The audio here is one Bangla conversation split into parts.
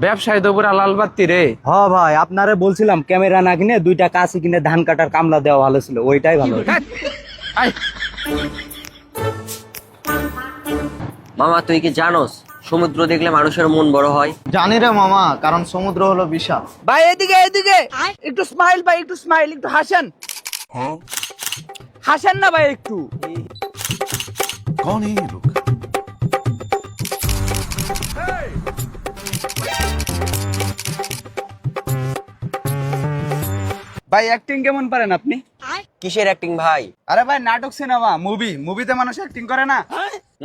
ব্যবসায়ী তো পুরা লাল বাত্তি রে। হ ভাই, আপনারে বলছিলাম ক্যামেরা না কিনে দুইটা কাশি কিনে ধান কাটার কামলা দেওয়া ভালো ছিল, ওইটাই ভালো। আই মামা তুই কি জানোস সমুদ্র দেখলে মানুষের মন বড় হয়? জানি রে মামা, কারণ সমুদ্র হলো বিশাল। ভাই এদিকে এদিকে, একটু স্মাইল ভাই, একটু স্মাইল, একটু হাসেন। হাসেন না ভাই একটু। कौन है ये लोग? ভাই অ্যাক্টিং কেমন পারেন আপনি? কিসের অ্যাক্টিং ভাই? আরে ভাই নাটক, সিনেমা, মুভিতে মানুষ অ্যাক্টিং করে না?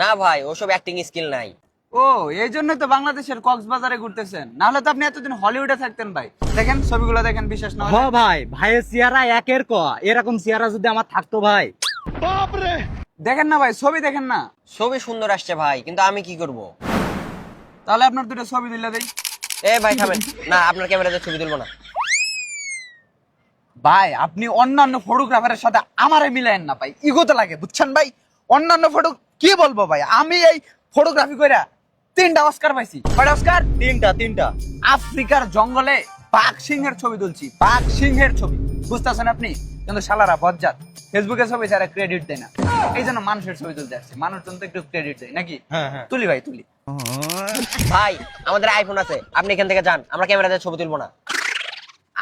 না ভাই, ওসব অ্যাক্টিং স্কিল নাই। ও, এই জন্য তো বাংলাদেশের কক্সবাজারে ঘুরতেছেন, না হলে তো আপনি এতদিন হলিউডে থাকতেন ভাই। দেখেন ছবিগুলো দেখেন, বিশ্বাস না হ হলে। ভাই, ভাইয়ের চেহারা একের ক, এরকম চেহারা যদি আমার থাকতো ভাই। দেখেন না ভাই, ছবি দেখেন না। ছবি সুন্দর আসছে ভাই, কিন্তু আমি কি করব? তাহলে আপনার দুটো ছবি দিলে দেই। এ ভাই থামেন, না আপনার ক্যামেরাতে ছবি তুলবো না। ভাই আপনি অন্যান্য ফটোগ্রাফারের সাথে আমারে মিলায়েন না ভাই, ইগোতে লাগে বুঝছেন ভাই। অন্যান্য ফটো কি বলবো ভাই, আমি এই ফটোগ্রাফি কইরা 3টা অস্কার পাইছি। কয়টা অস্কার? তিনটা। আফ্রিকার জঙ্গলে বাঘ সিংহের ছবি তুলছি, বাঘ সিংহের ছবি, বুঝতেছেন আপনি? কিন্তু শালারা বজ্জাত, ফেসবুকে ছবি ছাড়া ক্রেডিট দেয় না। এই জন্য মানুষের ছবি তুলতে আসছে, মানুষজন তো একটু ক্রেডিট দেয় নাকি? তুলি ভাই তুলি। ভাই আমাদের আইফোন আছে, আপনি এখান থেকে যান, আমরা ক্যামেরাতে ছবি তুলবো না।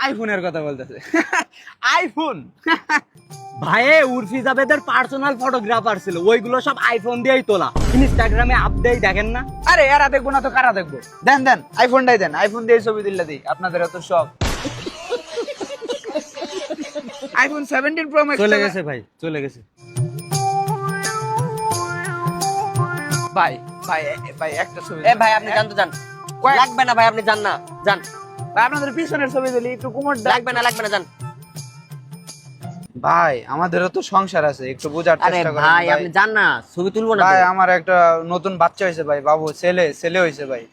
আইফোনের কথা বলতেছে। আইফোন ভাইয়ে উর্ফি জাবেদের পার্সোনাল ফটোগ্রাফার ছিল, ওইগুলো সব আইফোন দিয়েই তোলা, ইনস্টাগ্রামে আপডেট দেখেন না? আরে এরা দেখবো না তো কারা দেখবো? দেন দেন আইফোনটাই দেন, আইফোন দিয়ে ছবি দিলে দিই, আপনাদের এত শখ। আইফোন 17 প্রো ম্যাক্স চলে গেছে ভাই, চলে গেছে। ভাই ভাই ভাই একটা ছবি এ ভাই আপনি যান তো যান, লাগবে না ভাই, আপনি যান না, যান। ভাই আপনাদের পিছনের ছবি দিলি একটু কুমোর লাগবে না যান। ভাই আমাদেরও তো সংসার আছে, একটু বোঝার আরে চেষ্টা করেন ভাই আপনি যান না, ছবি তুলবো না ভাই। তো। আমার একটা নতুন বাচ্চা হয়েছে ভাই, বাবু, ছেলে হয়েছে ভাই।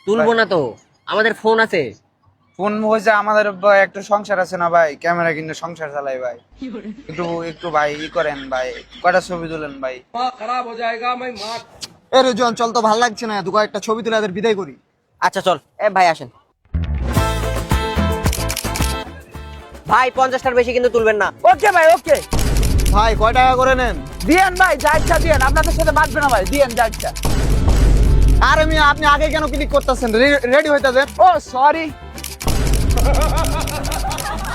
তুলবো না তো, আমাদের ফোন আছে। ফোন হয়েছে আমাদের, একটা সংসার আছে না ভাই, ক্যামেরা কিনে সংসার চালাই ভাই। একটু ভাই ই করেন ভাই, কয়টা ছবি তুলেন ভাই। এ রেজন চল, তো ভালো লাগছে না, দু কয়েকটা ছবি তুলে এদের বিদায় করি। আচ্ছা চল, এ ভাই আসেন। ভাই 50টার বেশি কিন্তু তুলবেন না। ওকে ভাই ওকে, ভাই কয় টাকা করে নেন? দিয়েন ভাই, যা ইচ্ছা দিয়েন, আপনাদের সাথে বাঁচবে না ভাই, দিয়েন যা ইচ্ছা। আরে মিয়া, আপনি আগে কেন ক্লিক করতেছেন? রেডি হইতে দেন। ও সরি।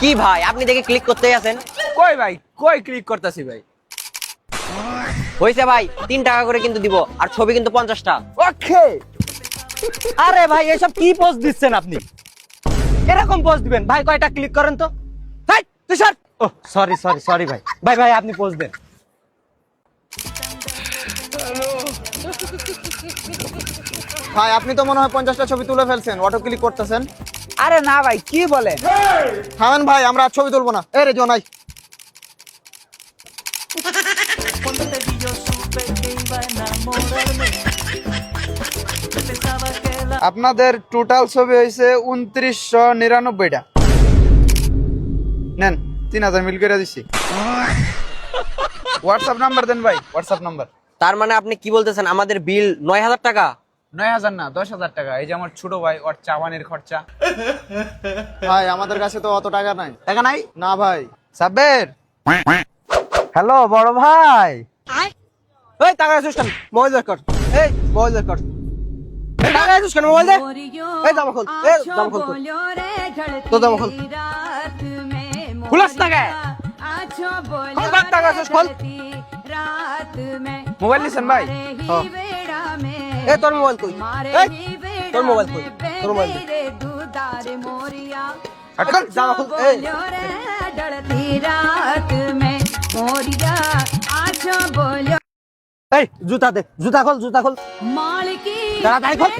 কি ভাই আপনি দেখে ক্লিক করতেই আছেন? কই ভাই, কই ক্লিক করতেছি ভাই। হয়েছে ভাই, 3 টাকা করে কিন্তু দিব, আর ছবি কিন্তু 50টা। ওকে। আরে ভাই এসব কি পোস্ট দিচ্ছেন আপনি? এরকম পোস্ট দিবেন ভাই? কয়টা ক্লিক করেন তো। হাই তুষার, ও সরি ভাই, ভাই আপনি পোস্ট দেন। ভাই আপনি তো মনে হয় 50টা ছবি তুলে ফেলছেন, অটো ক্লিক করতেছেন। আরে না ভাই, কি বলেন? থামেন ভাই, আমরা আর ছবি তুলবো না। এ রেজন আই। আপনাদের টোটাল ছবি হয়েছে 2999টা। নেন 3000 মিল করে দিচ্ছি। হোয়াটসঅ্যাপ নাম্বার দেন ভাই, হোয়াটসঅ্যাপ নাম্বার। তার মানে আপনি কি বলতেছেন, আমাদের বিল 9000 টাকা? 9000 না, 10,000 টাকা। এই যে আমার ছোট ভাই, ওর চাওয়ানির খরচা। ভাই আমাদের কাছে তো অত টাকা নাই। টাকা নাই? না ভাই। সাব্বির, হ্যালো বড় ভাই। এই টাকা আছিস কেন? মোবাইল বের কর। এই মোবাইল বের কর। এই টাকা আছিস কেন? মোবাইল দে। এই জামা খোল, এই জামা খোল তো। তো জামা খোল। খুলাস না কে? খোল বাপ, টাকা আছিস খোল। মোবাইল নিছেন ভাই? এই তোর মোবাইল কই? এই তোর মোবাইল কই? তোর মোবাইল দে। আটকাল। জামা খোল। এই এই জুতা দে, জুতা খোল। তাড়াতাড়ি খোল।